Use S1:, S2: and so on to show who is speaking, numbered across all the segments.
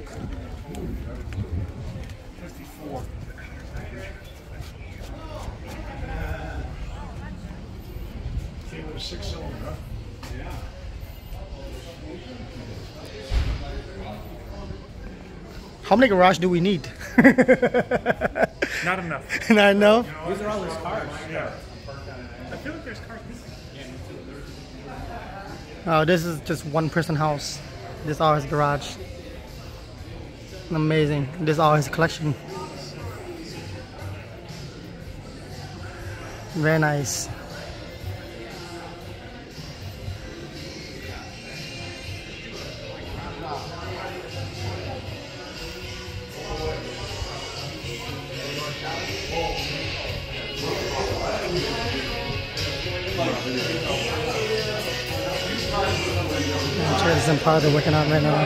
S1: 54. Came with a 6-cylinder, huh? Yeah.
S2: How many garage do we need?
S1: Not enough.
S2: Not enough?
S3: These are all his cars.
S1: Yeah.
S3: I feel like there's cars missing.
S2: Oh, this is just one person house. This is all his garage. Amazing. This is all his collection. Very nice. Travis and Pod are working out right now.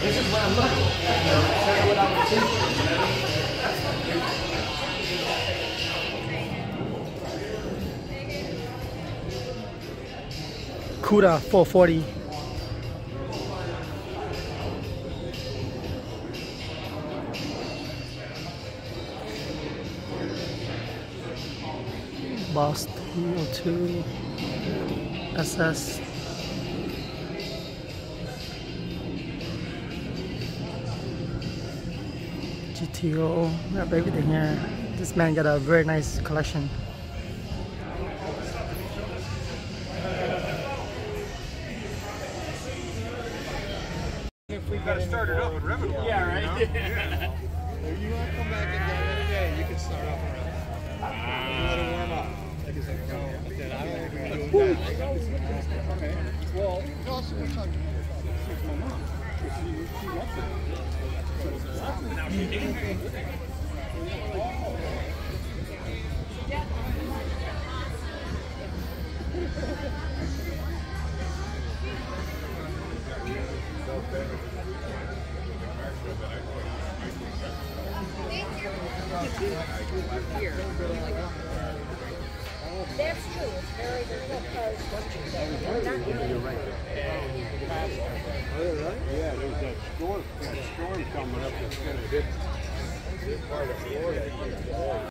S3: This is what I'm looking for.
S2: Cuda 440. Boss 302 SS. GTO. We have everything here. This man got a very nice collection.
S1: We gotta start it up in revenue.
S3: Yeah, right?
S1: Yeah.
S4: If you want to come back and get it again, you can start off around. You let it warm up. Like it's like, no, I don't think we're doing that. Okay. Well, tell us what time you my mom. She loves it.
S3: Now she did.
S5: That's true. It's very difficult because
S4: You're right. Yeah, there's that storm coming up that's going to hit this part of Florida.